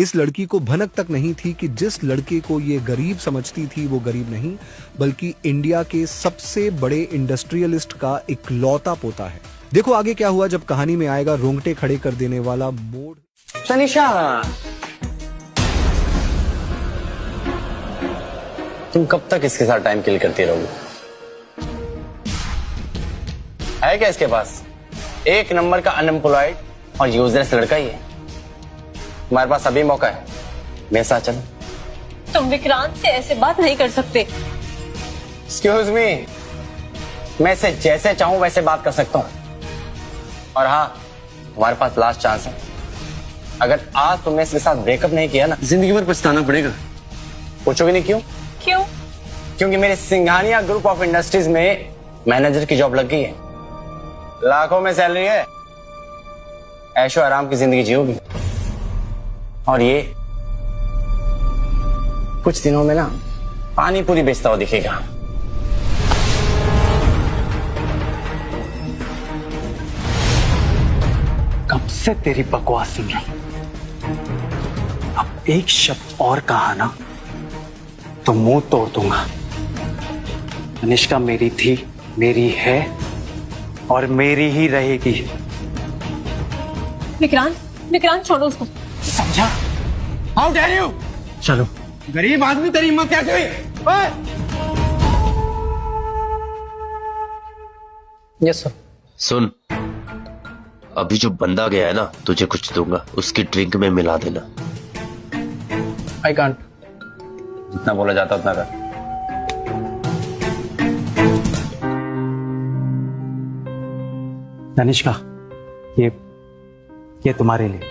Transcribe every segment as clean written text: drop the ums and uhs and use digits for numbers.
इस लड़की को भनक तक नहीं थी कि जिस लड़के को ये गरीब समझती थी वो गरीब नहीं, बल्कि इंडिया के सबसे बड़े इंडस्ट्रियलिस्ट का इकलौता पोता है। देखो आगे क्या हुआ जब कहानी में आएगा रोंगटे खड़े कर देने वाला मोड़। तनिषा, तुम कब तक इसके साथ टाइम किल करती रहोगे? है क्या इसके पास? एक नंबर का अनएम्प्लॉयड और यूजलेस लड़का ही है। तुम्हारे पास अभी मौका है, मेरे साथ चलो। तुम विक्रांत से ऐसे बात नहीं कर सकते। एक्सक्यूज मी, मैं इसे जैसे चाहूं वैसे बात कर सकता हूं। और हाँ, तुम्हारे पास लास्ट चांस है। अगर आज तुमने इसके साथ ब्रेकअप नहीं किया ना, जिंदगी भर पछताना पड़ेगा। पूछोगे नहीं क्यों? क्यों? क्योंकि मेरे सिंघानिया ग्रुप ऑफ इंडस्ट्रीज में मैनेजर की जॉब लग गई है। लाखों में सैलरी है, ऐशो आराम की जिंदगी जियोगी। और ये कुछ दिनों में ना पानी पूरी बेचता हुआ दिखेगा। कब से तेरी बकवास सुन रहा हूं। अब एक शब्द और कहा ना तो मुंह तोड़ दूंगा। तनिष्का मेरी थी, मेरी है और मेरी ही रहेगी। विक्रांत छोड़ो उसको। समझा? How dare you! चलो। गरीब आदमी तेरी हिम्मत कैसे हुई? Yes sir. सुन, अभी जो बंदा गया है ना, तुझे कुछ दूंगा, उसकी ड्रिंक में मिला देना। I can't. जितना बोला जाता उतना कर। तनिष्का, ये तुम्हारे लिए।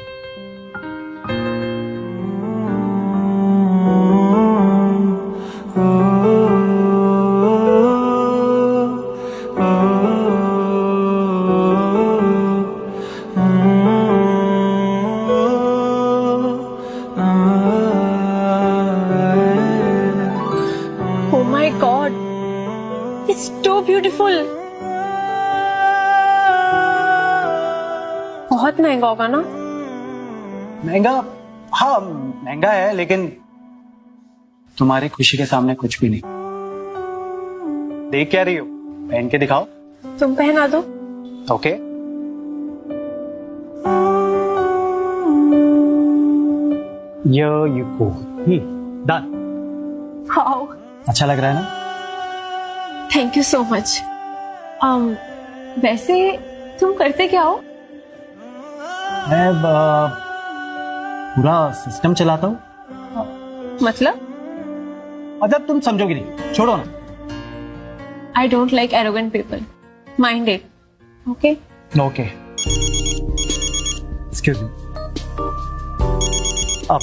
Oh my God, it's too beautiful. बहुत महंगा होगा ना? महंगा? हाँ महंगा है, लेकिन तुम्हारी खुशी के सामने कुछ भी नहीं। देख क्या रही हो? पहन के दिखाओ। तुम पहना दो। Okay. You go. Done. Wow, अच्छा लग रहा है ना? thank you so much. वैसे तुम करते क्या हो? मैं पूरा सिस्टम चलाता हूँ। मतलब तुम समझोगी नहीं, छोड़ो ना। I don't like arrogant people. Mind it. Okay? Okay. Excuse me. अब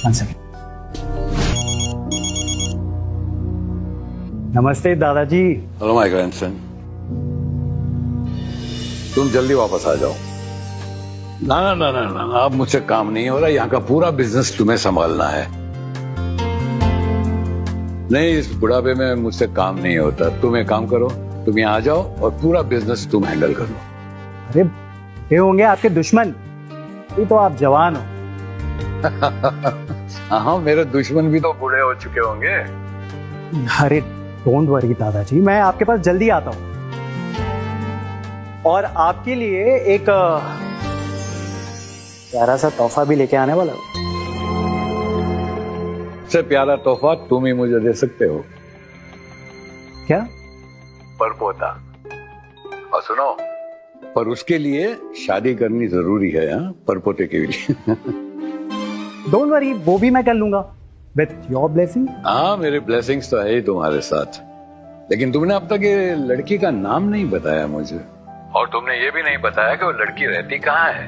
1 सेकेंड। नमस्ते दादाजी। हेलो माय ग्रैंडसन, तुम जल्दी वापस आ जाओ। ना ना ना ना ना, अब मुझसे काम नहीं हो रहा। यहाँ का पूरा बिजनेस तुम्हें संभालना है। नहीं, इस बुढ़ापे में मुझसे काम नहीं होता। तुम एक काम करो, तुम यहाँ आ जाओ और पूरा बिजनेस तुम हैंडल कर लो। अरे ये होंगे आपके दुश्मन, ये तो आप जवान हो। हाँ, मेरे दुश्मन भी तो बूढ़े हो चुके होंगे। अरे डोंट वरी दादाजी, मैं आपके पास जल्दी आता हूँ और आपके लिए एक प्यारा सा तोहफा भी लेके आने वाला हूँ। सबसे प्यारा तोहफा तुम ही मुझे दे सकते हो। क्या? परपोता। और सुनो, पर उसके लिए शादी करनी जरूरी है। हाँ, परपोते के लिए। डोंट वरी, वो भी मैं कर लूंगा विथ योर ब्लेसिंग। हाँ, मेरे ब्लेसिंग्स तो है ही तुम्हारे साथ। लेकिन तुमने अब तक ये लड़की का नाम नहीं बताया मुझे, और तुमने ये भी नहीं बताया कि वो लड़की रहती कहाँ है,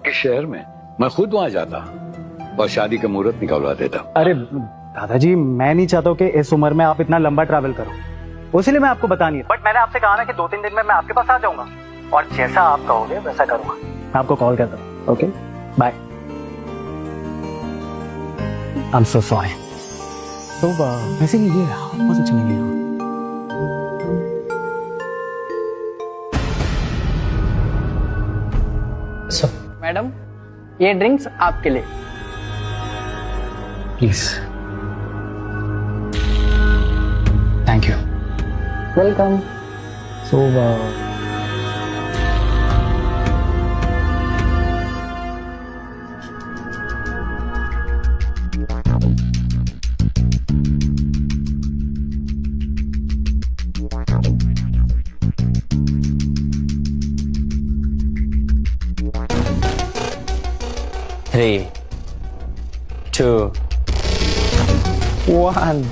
किस शहर में। मैं खुद वहां जाता और शादी का मुहूर्त निकलवा देता। अरे दादाजी, मैं नहीं चाहता कि इस उम्र में आप इतना लंबा ट्रैवल करो, इसलिए मैं आपको बता नहीं। बट मैंने आपसे कहा ना कि 2-3 दिन में मैं आपके पास आ जाऊंगा और जैसा आप कहोगे वैसा करूंगा। मैं आपको कॉल करता हूँ। Okay, bye. I'm so sorry. तो वैसे ये बहुत अच्छा नहीं गया। मैडम, ये ड्रिंक्स आपके लिए। प्लीज। Thank you. वेलकम। सो 3, 2, 1.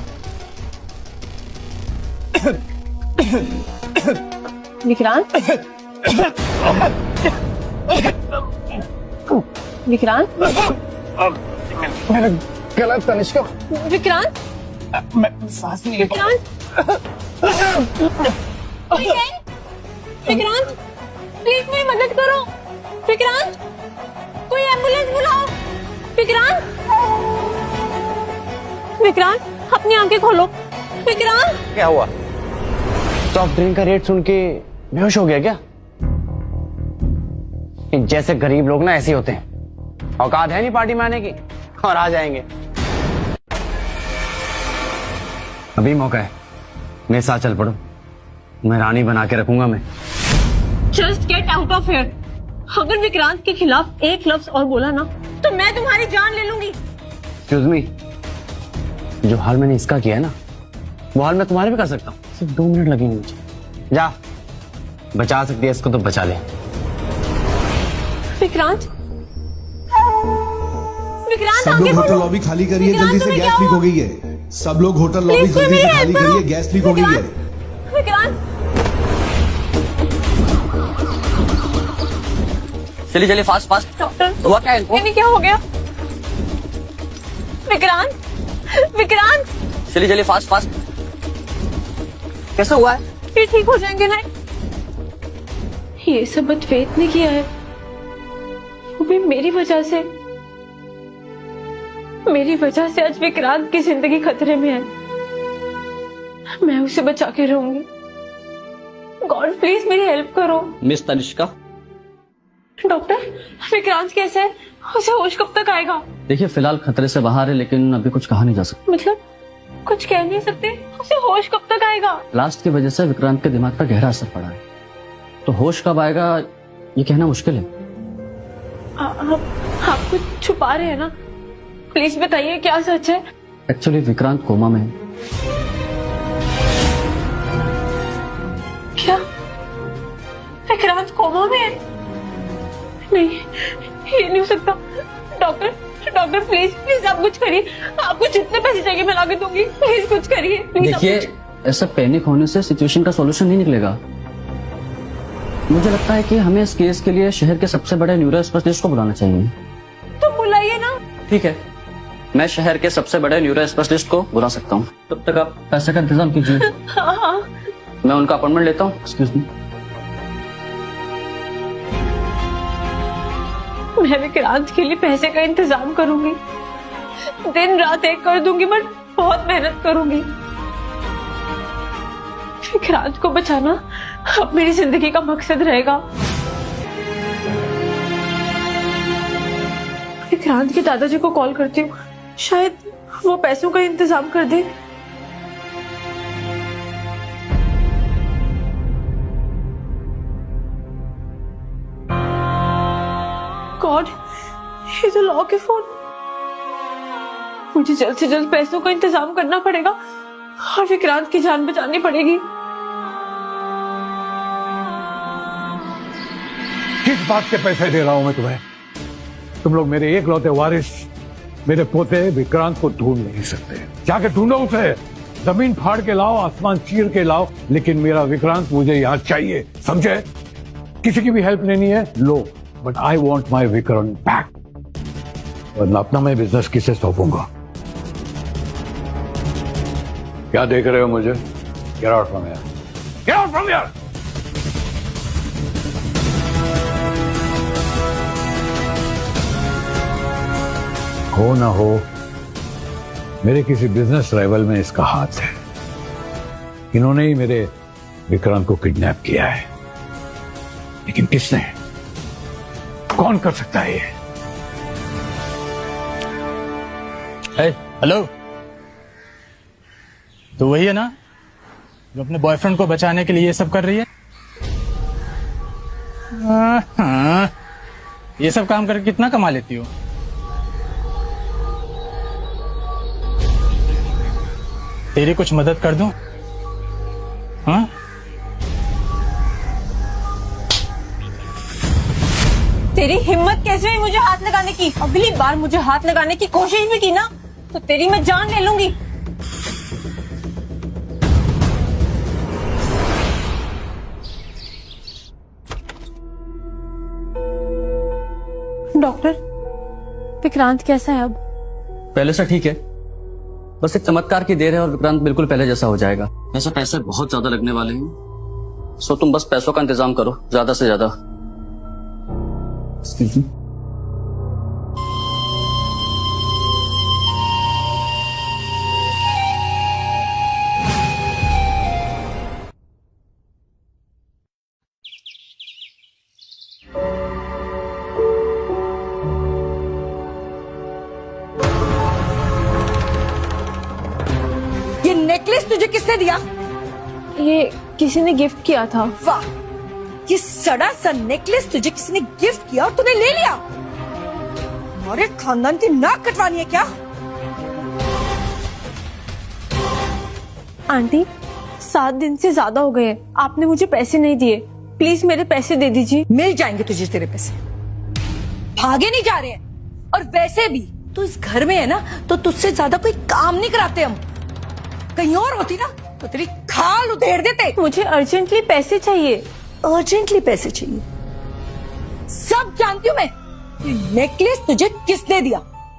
विक्रांत विक्रांत मेरा गला तनिष्का। विक्रांत मैं सांस नहीं ले पा रहा। विक्रांत विक्रांत प्लीज मेरी मदद करो। विक्रांत कोई एम्बुलेंस बुलाओ। विक्रांत विक्रांत अपनी आंखें खोलो। विक्रांत क्या हुआ? सॉफ्ट ड्रिंक का रेट सुन के बेहोश हो गया क्या? जैसे गरीब लोग ना ऐसे ही होते हैं, औकात है नहीं पार्टी में आने की और आ जाएंगे। अभी मौका है, मेरे साथ चल पड़ो, मैं रानी बना के रखूंगा मैं। Just get out of here. अगर विक्रांत के खिलाफ एक लफ्ज और बोला ना तो मैं तुम्हारी जान ले लूंगी। एक्सक्यूज मी, जो हाल मैंने इसका किया है ना वो हाल मैं तुम्हारे भी कर सकता हूँ। सिर्फ 2 मिनट लगेंगे मुझे। जा, बचा सकती है इसको तो बचा ले। विक्रांत विक्रांत सब लोग होटल लॉबी खाली करिए, जल्दी से गैस लीक हो गई है। सब लोग होटल लॉबी जल्दी से खाली करिए, गैस लीक हो गई है। विक्रांत चलिए चलिए फास्ट फास्ट। डॉक्टर हुआ क्या इनको? इन्हें क्या हो गया? विक्रांत विक्रांत चलिए चलिए फास्ट फास्ट। कैसा हुआ है? ये ठीक हो जाएंगे ना? ये सब बदफेत ने किया है, वो भी मेरी वजह से। मेरी वजह से आज विक्रांत की जिंदगी खतरे में है। मैं उसे बचा के रहूंगी। गॉड प्लीज मेरी हेल्प करो। मिस तनिष्का, डॉक्टर विक्रांत कैसा है? उसे होश कब तक आएगा? देखिए फिलहाल खतरे से बाहर है, लेकिन अभी कुछ कहा नहीं जा सकता। मतलब कुछ कह नहीं सकते? उसे होश कब तक आएगा? ब्लास्ट की वजह से विक्रांत के दिमाग पर गहरा असर पड़ा है, तो होश कब आएगा ये कहना मुश्किल है। आप कुछ छुपा रहे हैं ना? प्लीज बताइए क्या सच है? एक्चुअली विक्रांत कोमा में है। क्या विक्रांत कोमा में है? नहीं, ये नहीं हो सकता। डॉक्टर डॉक्टर प्लीज प्लीज आप कुछ करिए। आपको जितने पैसे चाहिए मैं ला के दूंगी। प्लीज कुछ करिए प्लीज। देखिए ऐसा पैनिक होने से सिचुएशन का सॉल्यूशन नहीं निकलेगा। मुझे लगता है कि हमें इस केस के लिए शहर के सबसे बड़े न्यूरो स्पेशलिस्ट को बुलाना चाहिए। तो बुलाइए ना। ठीक है, मैं शहर के सबसे बड़े न्यूरो स्पेशलिस्ट को बुला सकता हूँ। तब तक आप पैसे का इंतजाम कीजिए। हाँ। मैं उनका अपॉइंटमेंट लेता हूँ। Excuse me. मैं विक्रांत के लिए पैसे का इंतजाम करूंगी, दिन रात एक कर दूंगी, बट बहुत मेहनत करूंगी। विक्रांत को बचाना अब मेरी जिंदगी का मकसद रहेगा। विक्रांत के दादाजी को कॉल करती हूँ, शायद वो पैसों का इंतजाम कर दे। गॉड, ये तो लॉक है फोन। मुझे जल्द से जल्द पैसों का इंतजाम करना पड़ेगा और विक्रांत की जान बचानी पड़ेगी। किस बात के पैसे दे रहा हूं मैं तुम्हें? तुम लोग मेरे एकलौते वारिस, मेरे पोते विक्रांत को ढूंढ नहीं सकते। जाके ढूंढो उसे, जमीन फाड़ के लाओ, आसमान चीर के लाओ, लेकिन मेरा विक्रांत मुझे यहाँ चाहिए, समझे? किसी की भी हेल्प लेनी है लो, but I want my Vikrant back, वरना अपना मैं बिजनेस किसे सौंपूंगा? क्या देख रहे हो मुझे? Get out from here, get out from here. हो ना हो, मेरे किसी बिजनेस राइवल में इसका हाथ है। इन्होंने ही मेरे विक्रांत को किडनैप किया है, लेकिन किसने? कौन कर सकता है ये? हेलो, तो वही है ना जो अपने बॉयफ्रेंड को बचाने के लिए ये सब कर रही है? हाँ, ये सब काम करके कितना कमा लेती हो? तेरी कुछ मदद कर दूं? हाँ? तेरी हिम्मत कैसे हुई मुझे हाथ लगाने की? अगली बार मुझे हाथ लगाने की कोशिश भी की ना तो तेरी मैं जान ले लूंगी। डॉक्टर, विक्रांत कैसा है अब? पहले से ठीक है, बस एक चमत्कार की देर है और विक्रांत बिल्कुल पहले जैसा हो जाएगा। वैसे पैसे बहुत ज्यादा लगने वाले हैं, सो तुम बस पैसों का इंतजाम करो ज्यादा से ज्यादा। Excuse me? ये नेकलेस तुझे किसने दिया? ये किसी ने गिफ्ट किया था। वाह, ये सड़ा सा नेकलेस तुझे किसी ने गिफ्ट किया और तूने ले लिया? हमारे खानदान की नाक कटवानी है क्या? आंटी, 7 दिन से ज्यादा हो गए, आपने मुझे पैसे नहीं दिए, प्लीज मेरे पैसे दे दीजिए। मिल जाएंगे तुझे तेरे पैसे, भागे नहीं जा रहे हैं। और वैसे भी तू इस घर में है ना, तो तुझसे ज्यादा कोई काम नहीं कराते हम। कहीं और होती ना तो तेरी खाल उधेड़ देते। मुझे अर्जेंटली पैसे चाहिए। अर्जेंटली पैसे चाहिए? सब जानती हूँ मैं। ये नेकलेस तुझे किसने दिया?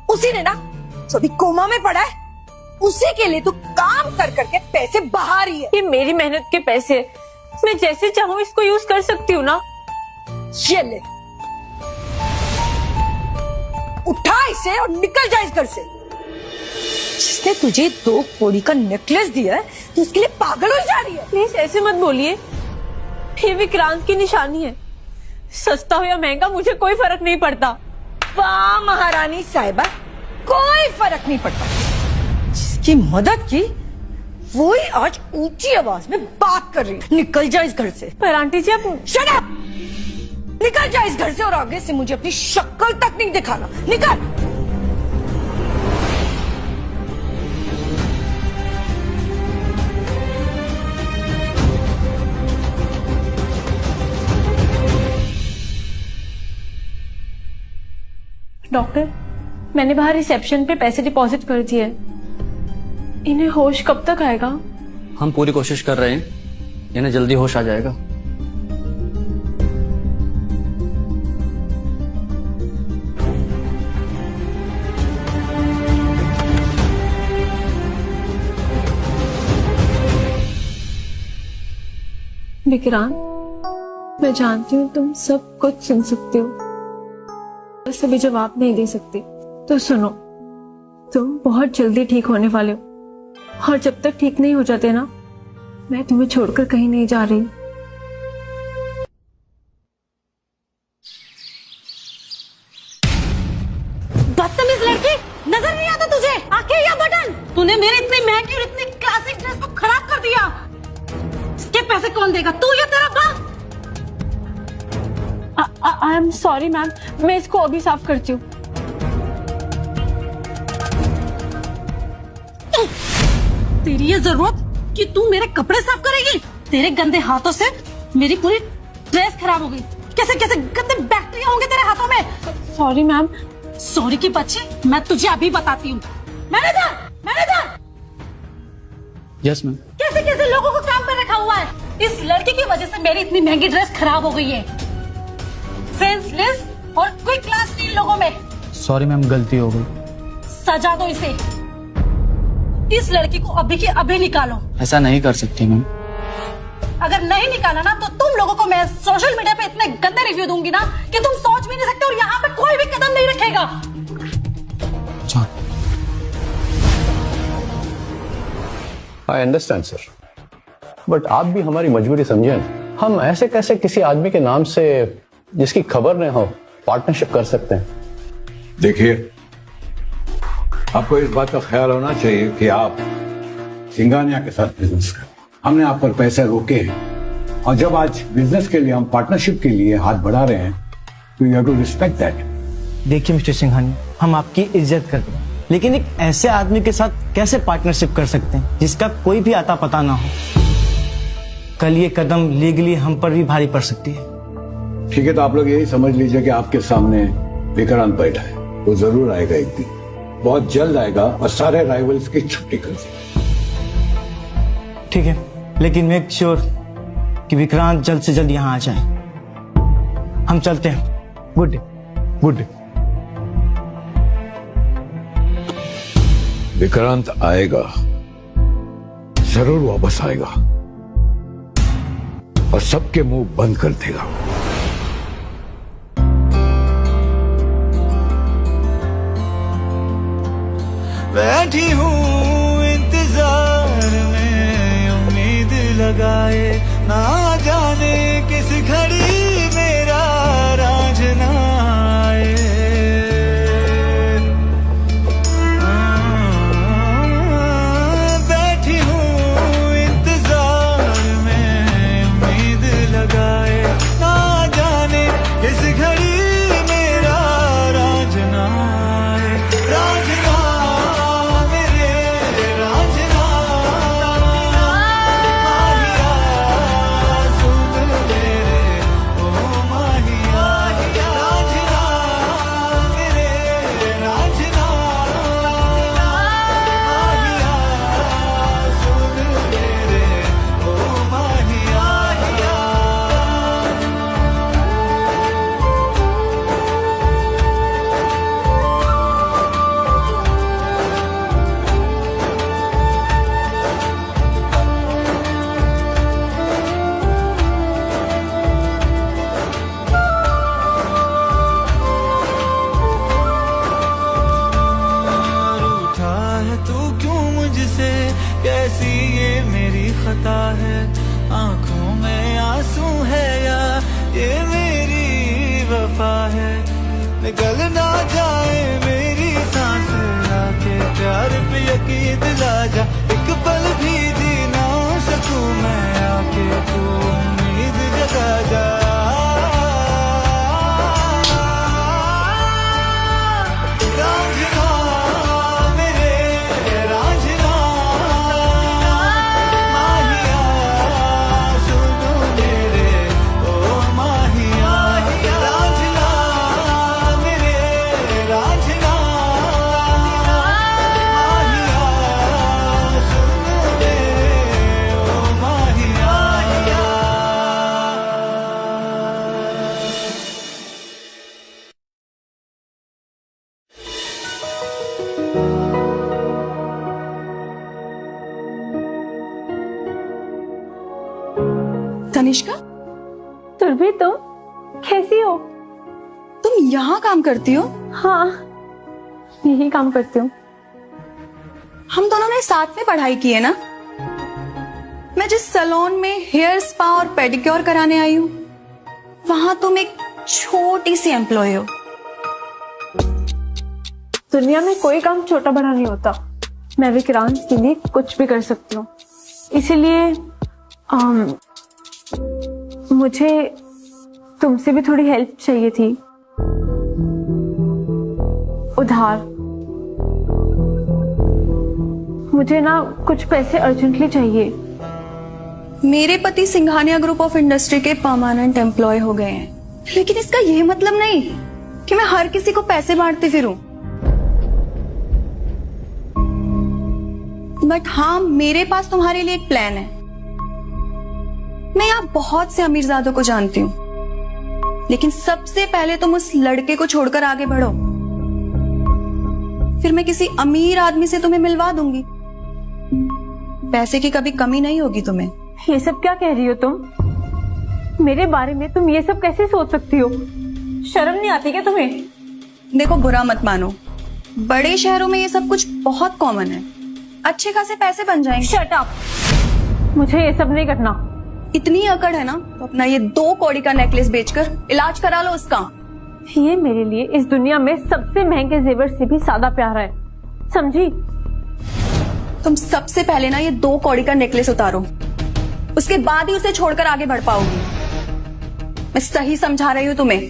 उसी ने ना, जो अभी कोमा में पड़ा है। उसी के लिए तू काम कर करके पैसे बहा रही है। ये मेरी मेहनत के पैसे, मैं जैसे चाहूँ इसको यूज कर सकती हूँ ना। ये ले, उठा इसे और निकल जा इस घर से। जिसने तुझे 2 कौड़ी का नेकलेस दिया है, तो उसके लिए पागल हो जा रही है। प्लीज ऐसे मत बोलिए, ये विक्रांत की निशानी है। सस्ता हो या महंगा मुझे कोई फर्क नहीं पड़ता। वाह महारानी साहिबा, कोई फर्क नहीं पड़ता। जिसकी मदद की वो ही आज ऊंची आवाज में बात कर रही है। निकल जा इस घर से। पर आंटी जी आप शट अप! निकल जा इस घर से और आगे से मुझे अपनी शक्ल तक नहीं दिखाना। निकल। डॉक्टर, मैंने बाहर रिसेप्शन पे पैसे डिपॉजिट कर दिए। इन्हें होश कब तक आएगा? हम पूरी कोशिश कर रहे हैं, इन्हें जल्दी होश आ जाएगा। विक्रांत, मैं जानती हूँ तुम सब कुछ सुन सकते हो, बस अभी जवाब नहीं दे सकती। तो सुनो, तुम बहुत जल्दी ठीक होने वाले हो, और जब तक ठीक नहीं हो जाते ना, मैं तुम्हें छोड़कर कहीं नहीं जा रही। बदतमीज लड़की, नजर नहीं आता तुझे? आंखें या बटन? तूने मेरी इतनी महंगी और इतनी क्लासिक ड्रेस को खराब कर दिया। इसके पैसे कौन देगा, तू या तेरा बाप? आई एम सॉरी मैम, मैं इसको अभी साफ करती हूँ। तेरी ये जरूरत कि तू मेरे कपड़े साफ करेगी? तेरे गंदे हाथों से मेरी पूरी ड्रेस खराब हो गई। कैसे कैसे गंदे बैक्टीरिया होंगे तेरे हाथों में। Sorry ma'am. सॉरी की बच्ची, मैं तुझे अभी बताती हूँ। Manager, manager! Yes ma'am. कैसे कैसे लोगों को काम पे रखा हुआ है। इस लड़की की वजह से मेरी इतनी महंगी ड्रेस खराब हो गई है। सेंसलेस और कोई क्लास नहीं लोगों में। सॉरी मैम, गलती हो गई। सजा दो इसे। इस लड़की को अभी के अभी निकालो। ऐसा नहीं कर सकती मैम। अगर नहीं निकाला ना, तो तुम लोगों को मैं सोशल मीडिया पे इतने गंदे रिव्यू दूंगी ना कि तुम सोच भी नहीं सकते, और यहाँ पे कोई भी कदम नहीं रखेगा। आई अंडरस्टैंड सर, बट आप भी हमारी मजबूरी समझे ना। हम ऐसे कैसे किसी आदमी के नाम से जिसकी खबर नहीं हो पार्टनरशिप कर सकते हैं? देखिए, आपको इस बात का ख्याल होना चाहिए कि आप सिंघानिया के साथ बिजनेस करें। हमने आप पर पैसे रोके हैं और जब आज बिजनेस के लिए हम पार्टनरशिप के लिए हाथ बढ़ा रहे हैं तो you have to respect that. देखिए मिस्टर सिंघानिया, हम आपकी इज्जत करते हैं, लेकिन एक ऐसे आदमी के साथ कैसे पार्टनरशिप कर सकते हैं जिसका कोई भी आता पता ना हो। कल ये कदम लीगली हम पर भी भारी पड़ सकती है। ठीक है, तो आप लोग यही समझ लीजिए कि आपके सामने विक्रांत बैठा है। वो जरूर आएगा एक दिन, बहुत जल्द आएगा और सारे राइवल्स की छुट्टी कर देगा। ठीक है, लेकिन मेक श्योर कि विक्रांत जल्द से जल्द यहाँ आ जाए। हम चलते हैं। Good day. Good day. Vikrant आएगा, जरूर वापस आएगा और सबके मुंह बंद कर देगा। बैठी हूँ इंतजार में उम्मीद लगाए, ना जाने किस घड़ी मेरा राज ना आए। बैठी हूँ इंतजार में उम्मीद लगाए, ना जाने किस घड़ी मेरा राज ना आए। राज ना कैसी ये मेरी खता है, आंखों में आंसू है या ये मेरी वफा है। निकल ना जाए मेरी सांस, आके प्यार पे यकीन दिला जा, एक पल भी जी ना सकूं मैं, आके तू उम्मीद जगा जा। तनिष्का, सुरभि, तुम कैसी हो? तुम यहाँ काम करती हो? हाँ, यही काम करती हूँ। हम दोनों ने साथ में पढ़ाई की है ना? मैं जिस सैलून में हेयर स्पा और पेडिक्योर कराने आई हूँ, वहां तुम एक छोटी सी एम्प्लॉय हो। दुनिया में कोई काम छोटा बड़ा नहीं होता। मैं विक्रांत के लिए कुछ भी कर सकती हूँ, इसीलिए मुझे तुमसे भी थोड़ी हेल्प चाहिए थी, उधार। मुझे ना कुछ पैसे अर्जेंटली चाहिए। मेरे पति सिंघानिया ग्रुप ऑफ इंडस्ट्री के परमानेंट एम्प्लॉय हो गए हैं, लेकिन इसका यह मतलब नहीं कि मैं हर किसी को पैसे बांटती फिरूं। बट हाँ, मेरे पास तुम्हारे लिए एक प्लान है। मैं यहाँ बहुत से अमीरजादों को जानती हूँ, लेकिन सबसे पहले तुम उस लड़के को छोड़कर आगे बढ़ो, फिर मैं किसी अमीर आदमी से तुम्हें मिलवा दूंगी। पैसे की कभी कमी नहीं होगी तुम्हें। ये सब क्या कह रही हो तुम? मेरे बारे में तुम ये सब कैसे सोच सकती हो? शर्म नहीं आती क्या तुम्हें? देखो, बुरा मत मानो, बड़े शहरों में ये सब कुछ बहुत कॉमन है, अच्छे खासे पैसे बन जाएंगे। Shut up! मुझे ये सब नहीं करना। इतनी अकड़ है ना तो अपना ये 2 कौड़ी का नेकलेस बेचकर इलाज करा लो उसका। ये मेरे लिए इस दुनिया में सबसे महंगे जेवर से भी ज्यादा प्यारा है। समझी? तुम सबसे पहले ना ये 2 कौड़ी का नेकलेस उतारो, उसके बाद ही उसे छोड़कर आगे बढ़ पाओगी। मैं सही समझा रही हूं तुम्हें,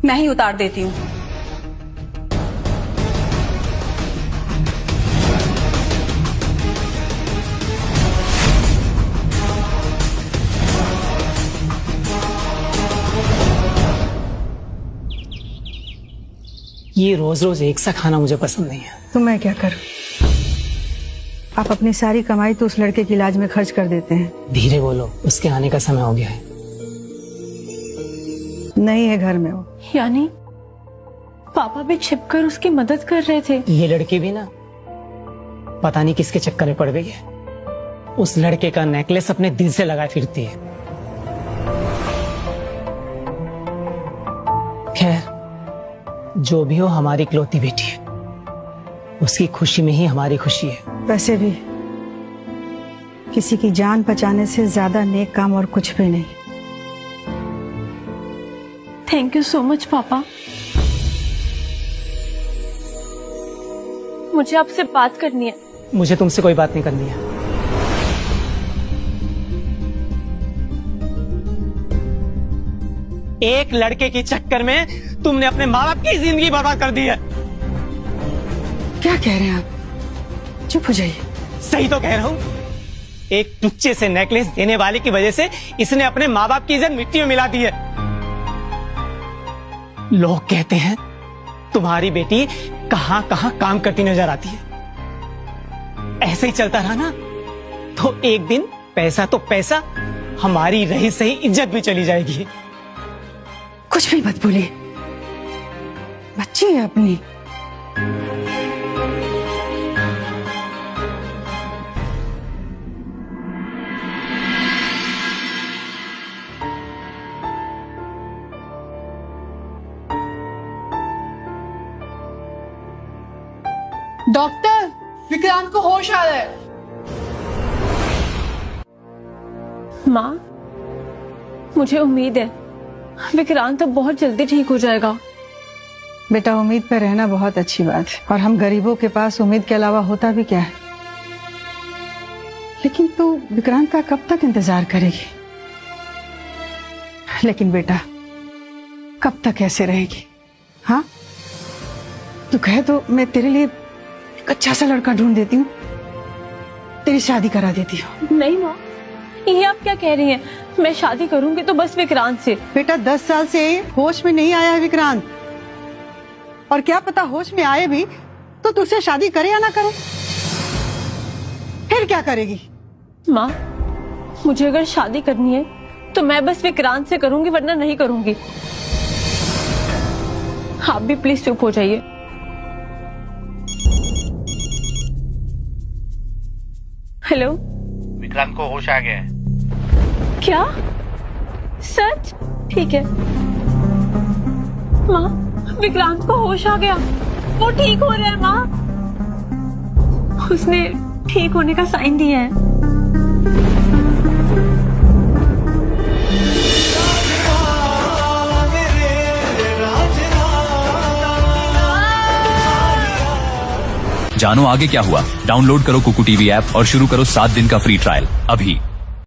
मैं ही उतार देती हूं। ये रोज रोज एक सा खाना मुझे पसंद नहीं है। तो मैं क्या करूं? आप अपनी सारी कमाई तो उस लड़के के इलाज में खर्च कर देते हैं। धीरे बोलो, उसके आने का समय हो गया है। नहीं है घर में वो। यानी पापा भी छिपकर उसकी मदद कर रहे थे। ये लड़की भी ना पता नहीं किसके चक्कर में पड़ गई है। उस लड़के का नेकलेस अपने दिल से लगाए फिरती है। खैर, जो भी हो हमारी इकलौती बेटी है, उसकी खुशी में ही हमारी खुशी है। वैसे भी किसी की जान बचाने से ज्यादा नेक काम और कुछ भी नहीं। थैंक यू सो मच पापा। मुझे आपसे बात करनी है। मुझे तुमसे कोई बात नहीं करनी है। एक लड़के के चक्कर में तुमने अपने माँ बाप की जिंदगी बर्बाद कर दी है। क्या कह रहे हैं आप? चुप हो जाइए। सही तो कह रहा हूँ। एक टुच्चे से नेकलेस देने वाले की वजह से इसने अपने माँ बाप की इज्जत मिट्टी में मिला दी है। लोग कहते हैं तुम्हारी बेटी कहां कहां काम करती नजर आती है। ऐसे ही चलता रहा ना तो एक दिन पैसा तो पैसा, हमारी रही सही इज्जत भी चली जाएगी। कुछ भी मत बोलिए, बच्ची है अपनी। डॉक्टर, विक्रांत को होश आ रहा है। माँ, मुझे उम्मीद है विक्रांत अब बहुत जल्दी ठीक हो जाएगा। बेटा, उम्मीद पर रहना बहुत अच्छी बात है, और हम गरीबों के पास उम्मीद के अलावा होता भी क्या है। लेकिन तू विक्रांत का कब तक इंतजार करेगी? लेकिन बेटा, कब तक ऐसे रहेगी? हाँ, तू कहे तो मैं तेरे लिए एक अच्छा सा लड़का ढूंढ देती हूँ, तेरी शादी करा देती हूँ। नहीं माँ, ये आप क्या कह रही हैं? मैं शादी करूंगी तो बस विक्रांत से। बेटा, 10 साल से होश में नहीं आया है विक्रांत, और क्या पता होश में आए भी तो तुझसे शादी करे या ना करे। फिर क्या करेगी? माँ, मुझे अगर शादी करनी है तो मैं बस विक्रांत से करूंगी, वरना नहीं करूंगी। आप भी प्लीज चुप हो जाइए। हेलो, विक्रांत को होश आ गया है। क्या? सच? ठीक है माँ, विक्रांत को होश आ गया, वो ठीक हो रहा है माँ। उसने ठीक होने का साइन दिया है। जानो आगे क्या हुआ? डाउनलोड करो कुकू टीवी ऐप और शुरू करो 7 दिन का फ्री ट्रायल अभी।